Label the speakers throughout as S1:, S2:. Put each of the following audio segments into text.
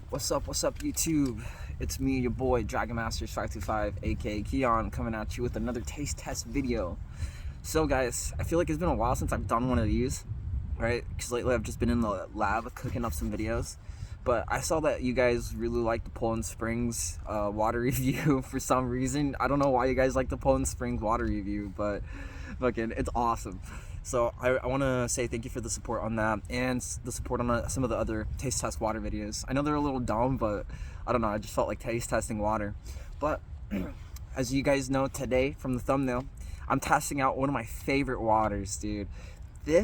S1: What's up, YouTube? It's me, your boy, Dragon Masters 525, aka Keon, coming at you with another taste test video. So, guys, I feel like it's been a while since I've done one of these, right? Because lately I've just been in the lab cooking up some videos. But I saw that you guys really like the Poland Springs water review for some reason. I don't know why you guys like the Poland Springs water review, but fucking, it's awesome. So I want to say thank you for the support on that and the support on some of the other taste test water videos. I know they're a little dumb, but I don't know, I just felt like taste testing water. But as you guys know today from the thumbnail, I'm testing out one of my favorite waters, dude. We're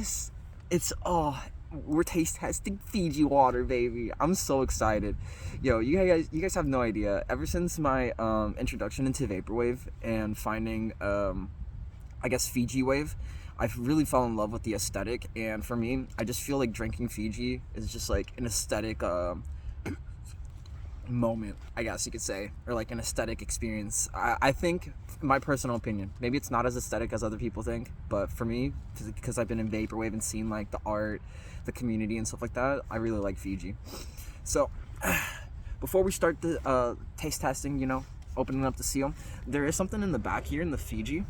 S1: taste testing Fiji water, baby. I'm so excited. Yo, you guys have no idea. Ever since my introduction into vaporwave and finding I guess Fiji wave, I've really fallen in love with the aesthetic, and for me, I just feel like drinking Fiji is just like an aesthetic moment, I guess you could say, or like an aesthetic experience. I think, in my personal opinion, maybe it's not as aesthetic as other people think, but for me, because I've been in vaporwave and seen like the art, the community and stuff like that, I really like Fiji. So before we start the taste testing, opening up the seal, there is something in the back here in the Fiji.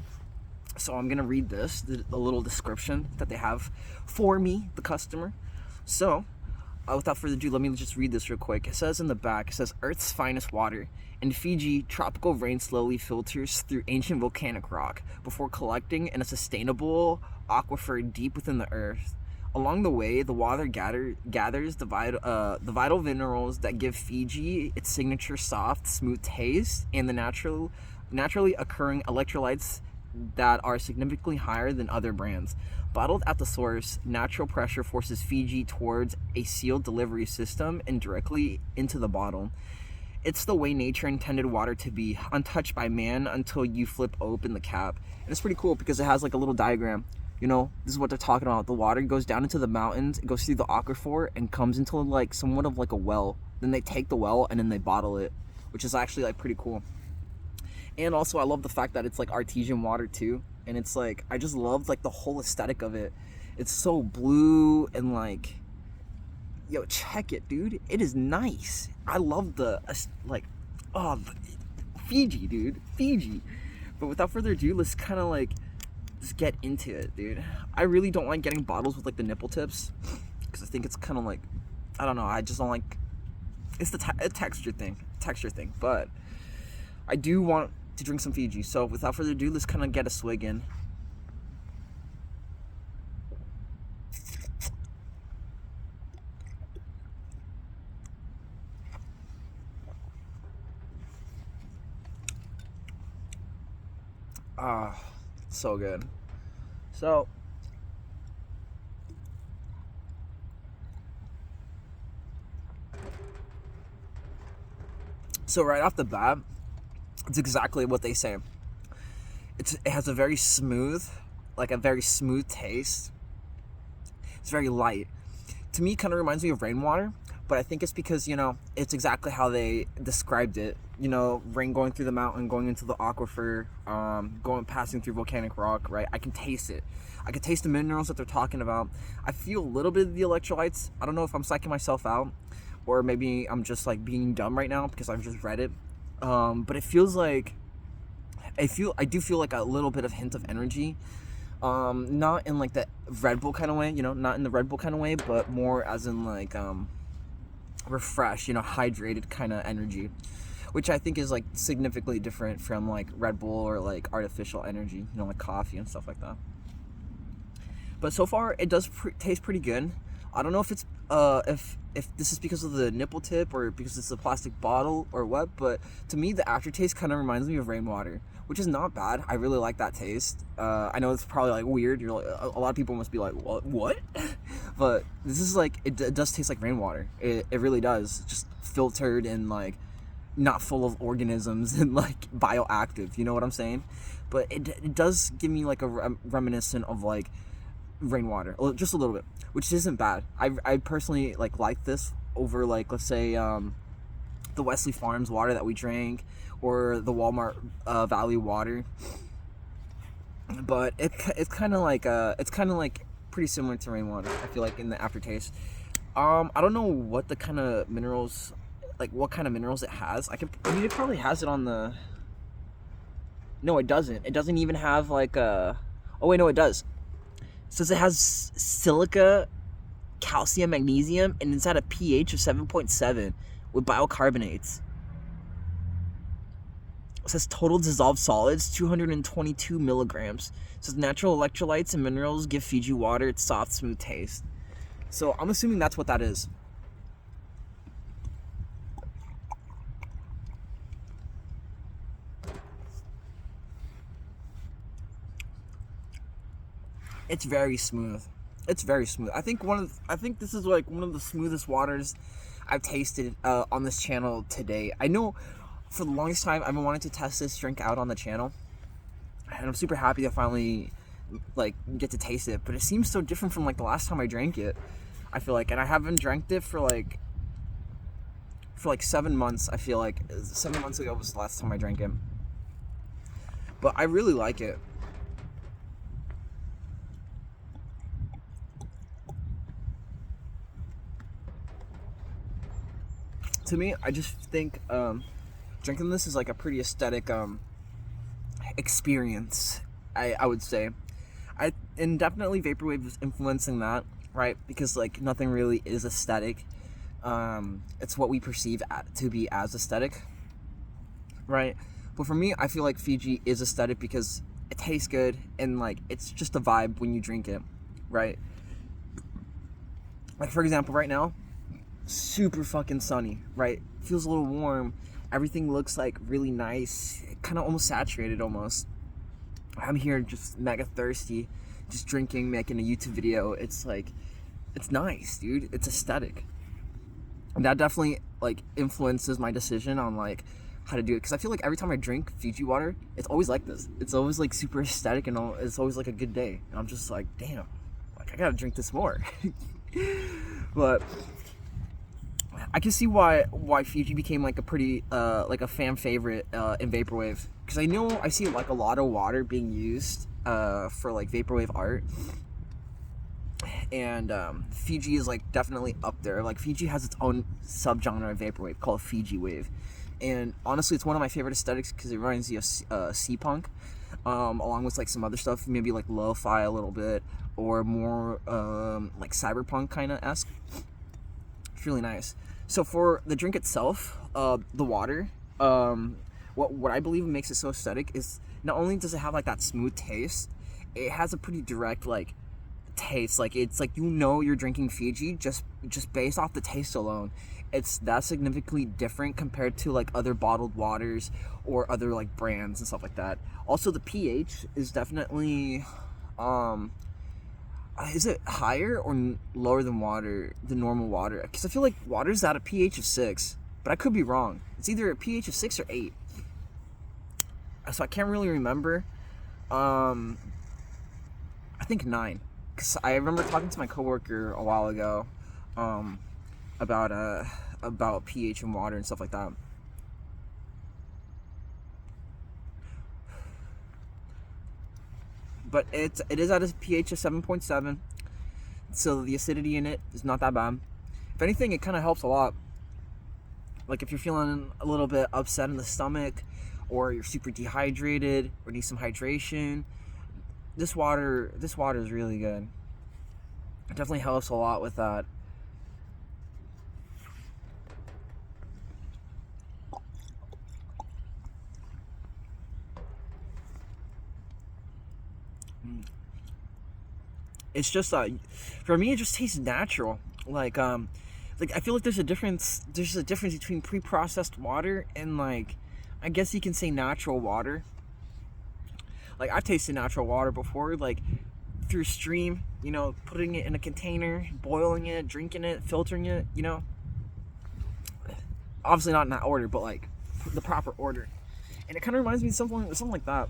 S1: So I'm gonna read the little description that they have for me, the customer. So without further ado, let me just read this real quick. It says in the back, it says, Earth's finest water. In Fiji, tropical rain slowly filters through ancient volcanic rock before collecting in a sustainable aquifer deep within the earth. Along the way, the water gathers the vital minerals that give Fiji its signature soft, smooth taste and the naturally occurring electrolytes that are significantly higher than other brands. Bottled at the source, natural pressure forces Fiji towards a sealed delivery system and directly into the bottle. It's the way nature intended water to be, untouched by man until you flip open the cap. And it's pretty cool because it has like a little diagram. This is what they're talking about. The water goes down into the mountains, it goes through the aquifer and comes into like somewhat of like a well. Then they take the well and then they bottle it, which is actually like pretty cool. And also I love the fact that it's like artesian water too, and it's like, I just love like the whole aesthetic of it. It's so blue and like, yo, check it, dude, it is nice. I love the Fiji, dude, Fiji. But without further ado, let's kind of like just get into it, dude. I really don't like getting bottles with like the nipple tips because I think it's kind of like, I don't know, I just don't like, it's the texture thing, but I do want to drink some Fiji. So without further ado, let's kind of get a swig in. So good. So right off the bat, it's exactly what they say. It has a very smooth taste. It's very light. To me, it kind of reminds me of rainwater, but I think it's because, it's exactly how they described it. Rain going through the mountain, going into the aquifer, passing through volcanic rock, right? I can taste it. I can taste the minerals that they're talking about. I feel a little bit of the electrolytes. I don't know if I'm psyching myself out, or maybe I'm just like being dumb right now because I've just read it. But it feels like, I do feel like a little bit of hint of energy. Not in like the Red Bull kind of way, not in the Red Bull kind of way, but more as in like, refresh, hydrated kind of energy, which I think is like significantly different from like Red Bull or like artificial energy, like coffee and stuff like that. But so far it does taste pretty good. I don't know if it's if this is because of the nipple tip or because it's a plastic bottle or what, but to me the aftertaste kind of reminds me of rainwater, which is not bad. I really like that taste. I know it's probably like weird. You're like, a lot of people must be like, what? But this is like, it does taste like rainwater. It really does. Just filtered and like not full of organisms and like bioactive. You know what I'm saying? But it does give me like a reminiscent of like rainwater, just a little bit, which isn't bad. I personally like this over like, let's say, the Wesley Farms water that we drank or the Walmart Valley water. But it's kind of like pretty similar to rainwater, I feel like, in the aftertaste. I don't know what the kind of minerals like what kind of minerals it has. I mean, it probably has it on the. No, it doesn't. It doesn't even have like a. Oh wait, no, it does. It says it has silica, calcium, magnesium, and it's at a pH of 7.7 with biocarbonates. It says total dissolved solids 222 milligrams. It says natural electrolytes and minerals give Fiji water its soft, smooth taste. So I'm assuming that's what that is. It's very smooth. It's very smooth. I think this is like one of the smoothest waters I've tasted on this channel today. I know for the longest time I've been wanting to test this drink out on the channel, and I'm super happy to finally like get to taste it. But it seems so different from like the last time I drank it. I feel like, and I haven't drank it for like 7 months. I feel like 7 months ago was the last time I drank it. But I really like it. To me, I just think drinking this is like a pretty aesthetic experience. I would say, and definitely vaporwave is influencing that, right? Because like nothing really is aesthetic. It's what we perceive to be as aesthetic, right? But for me, I feel like Fiji is aesthetic because it tastes good and like it's just a vibe when you drink it, right? Like for example, right now, super fucking sunny, right? Feels a little warm. Everything looks like really nice, kind of almost saturated almost. I'm here just mega thirsty, just drinking, making a YouTube video. It's like, it's nice, dude. It's aesthetic. And that definitely like influences my decision on like how to do it. Because I feel like every time I drink Fiji water, it's always like this. It's always like super aesthetic and it's always like a good day. And I'm just like, damn, like I gotta drink this more. But I can see why Fiji became like a pretty like a fan favorite in vaporwave, because I see like a lot of water being used for like vaporwave art, and Fiji is like definitely up there. Like Fiji has its own subgenre of vaporwave called Fiji wave, and honestly it's one of my favorite aesthetics because it reminds me of sea punk, along with like some other stuff, maybe like lo-fi a little bit, or more like cyberpunk kind of esque. It's really nice. So for the drink itself, the water, what I believe makes it so aesthetic is not only does it have like that smooth taste, it has a pretty direct like taste. Like it's like, you know, you're drinking Fiji just based off the taste alone. It's that significantly different compared to like other bottled waters or other like brands and stuff like that. Also, the pH is definitely is it higher or lower than normal water? Because I feel like water's at a pH of 6, but I could be wrong. It's either a pH of 6 or 8. So I can't really remember. I think 9. Because I remember talking to my coworker a while ago about pH and water and stuff like that. But it is at a pH of 7.7, so the acidity in it is not that bad. If anything, it kind of helps a lot. Like if you're feeling a little bit upset in the stomach, or you're super dehydrated, or need some hydration, this water is really good. It definitely helps a lot with that. It's just for me it just tastes natural. Like I feel like there's a difference between pre-processed water and like, I guess you can say natural water. Like I've tasted natural water before, like through a stream, you know, putting it in a container, boiling it, drinking it, filtering it, you know. Obviously not in that order, but like the proper order. And it kind of reminds me of something like that.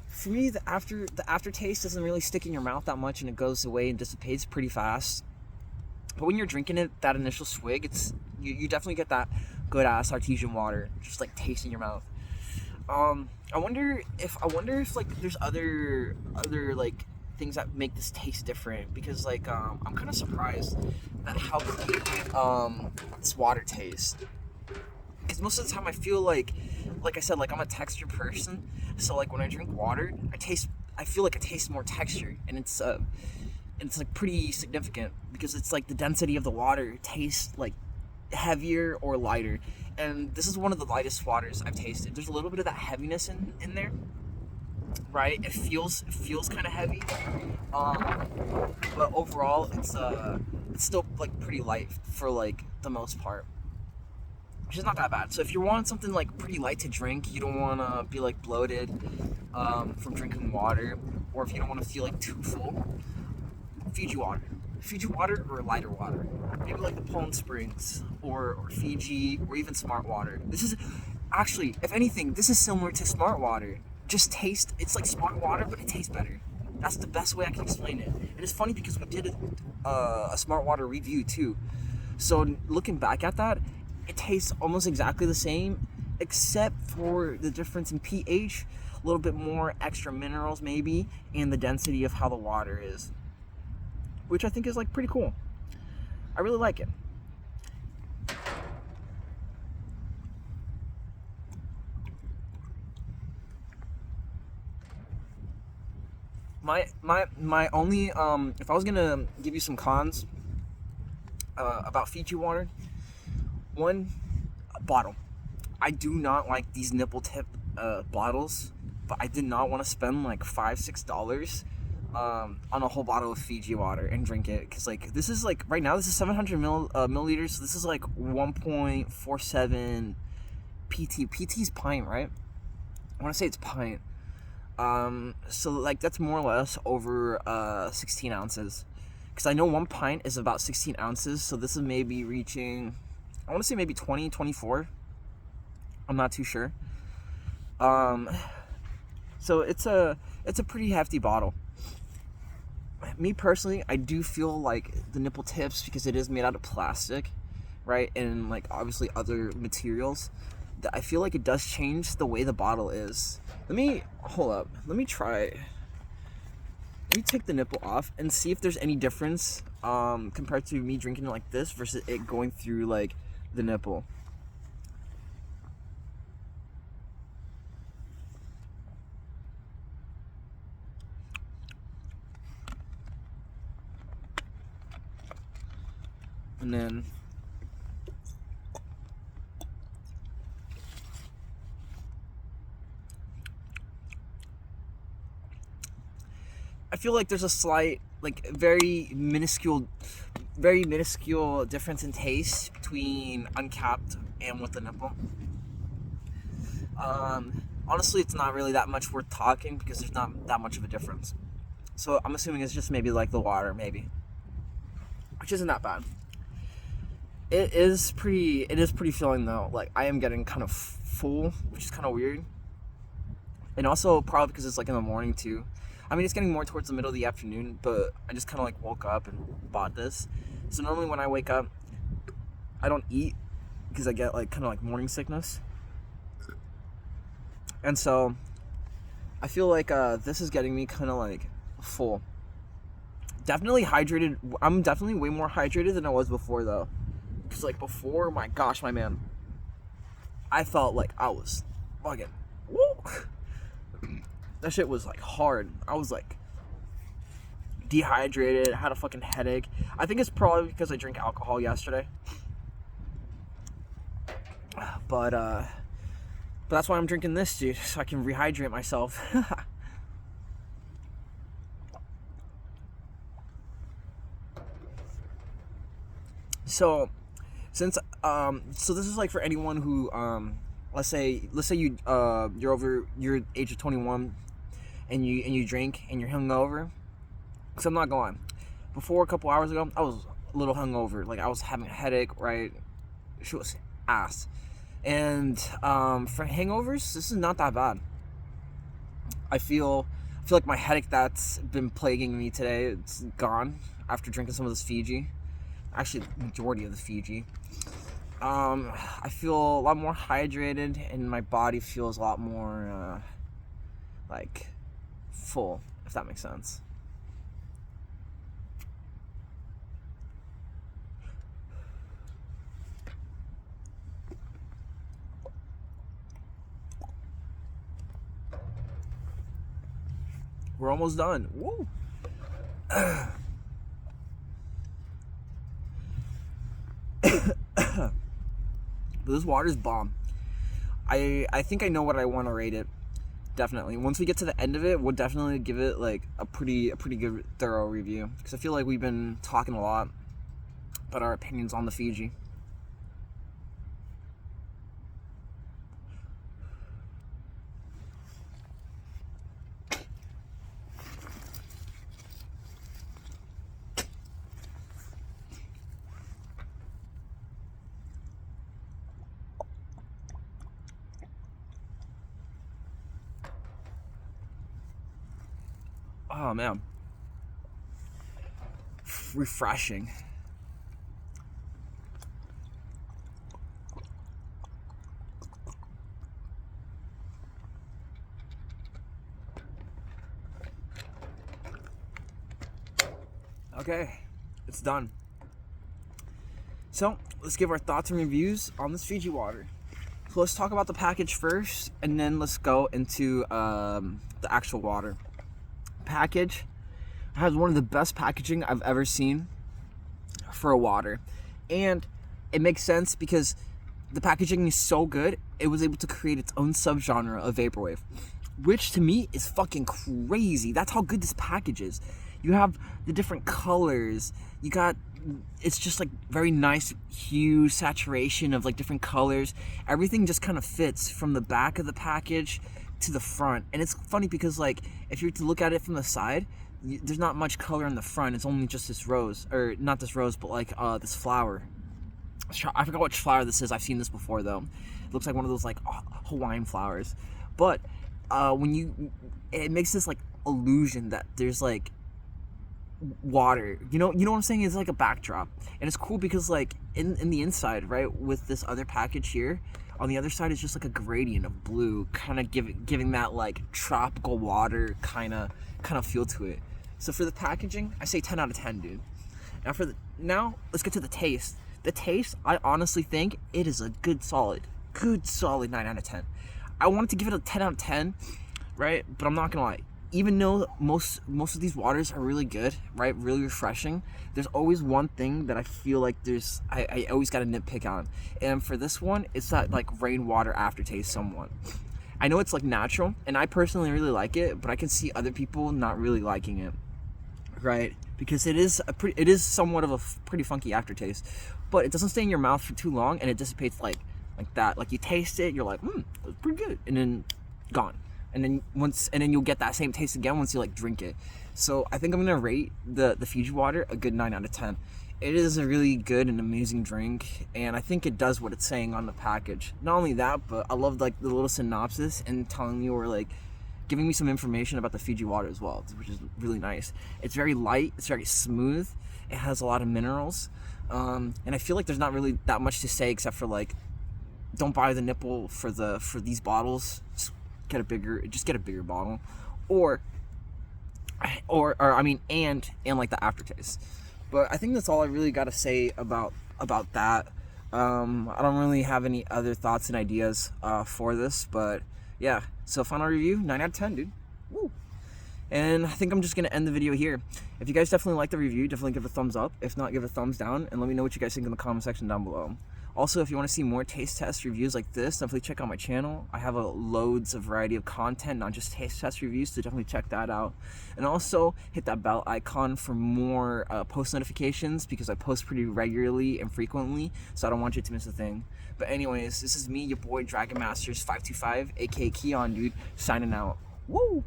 S1: For me, the aftertaste doesn't really stick in your mouth that much, and it goes away and dissipates pretty fast. But when you're drinking it, that initial swig, you definitely get that good ass artesian water just like taste in your mouth. I wonder if like there's other like things that make this taste different, because like I'm kind of surprised at how clean this water tastes. Because most of the time I feel like I said, like I'm a texture person, so like when I drink water, I feel like it tastes more texture, and it's like pretty significant because it's like the density of the water tastes like heavier or lighter, and this is one of the lightest waters I've tasted. There's a little bit of that heaviness in there, right? It feels kind of heavy, but overall it's still like pretty light for like the most part, which is not that bad. So if you want something like pretty light to drink, you don't want to be like bloated from drinking water, or if you don't want to feel like too full, Fiji water or lighter water, maybe like the Poland Springs or Fiji, or even Smart Water. This is actually, if anything, this is similar to Smart Water. It's like Smart Water, but it tastes better. That's the best way I can explain it. And it's funny because we did a Smart Water review too. So looking back at that, it tastes almost exactly the same, except for the difference in pH, a little bit more extra minerals maybe, and the density of how the water is, which I think is like pretty cool. I really like it. My only if I was gonna give you some cons about Fiji water, one, bottle. I do not like these nipple tip bottles, but I did not want to spend like $5-6 on a whole bottle of Fiji water and drink it, because like this is like right now this is 700 milliliters, so this is like 1.47 pt. PT's pint, right? I want to say it's pint. So like that's more or less over 16 ounces, because I know one pint is about 16 ounces, so this is maybe reaching, I want to say maybe 20, 24. I'm not too sure. So it's a pretty hefty bottle. Me personally, I do feel like the nipple tips, because it is made out of plastic, right, and like obviously other materials, that I feel like it does change the way the bottle is. Let me take the nipple off and see if there's any difference compared to me drinking it like this versus it going through like the nipple. And then I feel like there's a slight, like very minuscule difference in taste between uncapped and with the nipple. Honestly, it's not really that much worth talking because there's not that much of a difference. So I'm assuming it's just maybe like the water, maybe, which isn't that bad. It is pretty filling though. Like I am getting kind of full, which is kind of weird. And also probably because it's like in the morning too. I mean, it's getting more towards the middle of the afternoon, but I just kind of like woke up and bought this. So normally when I wake up, I don't eat because I get like kind of like morning sickness. And so I feel like this is getting me kind of like full. Definitely hydrated. I'm definitely way more hydrated than I was before though. Because like before, my gosh, my man, I felt like I was fucking, woo. That shit was like hard. I was like dehydrated, had a fucking headache. I think it's probably because I drank alcohol yesterday. But that's why I'm drinking this, dude, so I can rehydrate myself. So so this is like for anyone who let's say you're age of 21 and you drink and you're hungover. Because I'm not going. Before, a couple hours ago, I was a little hungover. Like I was having a headache, right? She was ass. And for hangovers, this is not that bad. I feel like my headache that's been plaguing me today, it's gone after drinking some of this Fiji. Actually, the majority of the Fiji. I feel a lot more hydrated, and my body feels a lot more like full, if that makes sense. We're almost done. Woo! But this water's bomb. I think I know what I want to rate it. Definitely. Once we get to the end of it, we'll definitely give it like a pretty good thorough review, because I feel like we've been talking a lot about our opinions on the Fiji. Oh man, refreshing. Okay, it's done. So let's give our thoughts and reviews on this Fiji water. So let's talk about the package first, and then let's go into the actual water. Package has one of the best packaging I've ever seen for a water, and it makes sense because the packaging is so good. It was able to create its own subgenre of vaporwave, which to me is fucking crazy. That's how good this package is. You have the different colors. You got, it's just like very nice hue, saturation of like different colors. Everything just kind of fits from the back of the package to the front. And it's funny because like if you were to look at it from the side, there's not much color in the front. It's only just this rose, or not this rose, but like this flower. I forgot which flower this is. I've seen this before though. It looks like one of those like Hawaiian flowers. But it makes this like illusion that there's like water, you know what I'm saying? It's like a backdrop, and it's cool because like in the inside, right, with this other package here, on the other side is just like a gradient of blue, kind of giving that like tropical water kind of feel to it. So for the packaging, I say 10 out of 10, dude. Now let's get to the taste. The taste, I honestly think it is a good solid 9 out of 10. I wanted to give it a 10 out of 10, right? But I'm not gonna lie. Even though most of these waters are really good, right, really refreshing, there's always one thing that I feel like I always got to nitpick on. And for this one, it's that like rainwater aftertaste somewhat. I know it's like natural, and I personally really like it, but I can see other people not really liking it, right? Because it is somewhat of a pretty funky aftertaste, but it doesn't stay in your mouth for too long, and it dissipates like that. Like you taste it, you're like, it's pretty good, and then gone. And then you'll get that same taste again once you like drink it. So I think I'm gonna rate the Fiji water a good 9 out of 10. It is a really good and amazing drink, and I think it does what it's saying on the package. Not only that, but I love like the little synopsis and telling me, or like giving me some information about the Fiji water as well, which is really nice. It's very light, it's very smooth, it has a lot of minerals, and I feel like there's not really that much to say except for like, don't buy the nipple for these bottles. Get a bigger bottle, or I mean, and like the aftertaste. But I think that's all I really got to say about that. I don't really have any other thoughts and ideas for this, but yeah. So final review, 9 out of 10, dude. Woo. And I think I'm just gonna end the video here. If you guys definitely like the review, definitely give it a thumbs up. If not, give it a thumbs down, and let me know what you guys think in the comment section down below. Also, if you want to see more taste test reviews like this, definitely check out my channel. I have loads of variety of content, not just taste test reviews, so definitely check that out. And also, hit that bell icon for more post notifications, because I post pretty regularly and frequently, so I don't want you to miss a thing. But anyways, this is me, your boy, Dragon Masters 525, aka Keon, dude, signing out. Woo!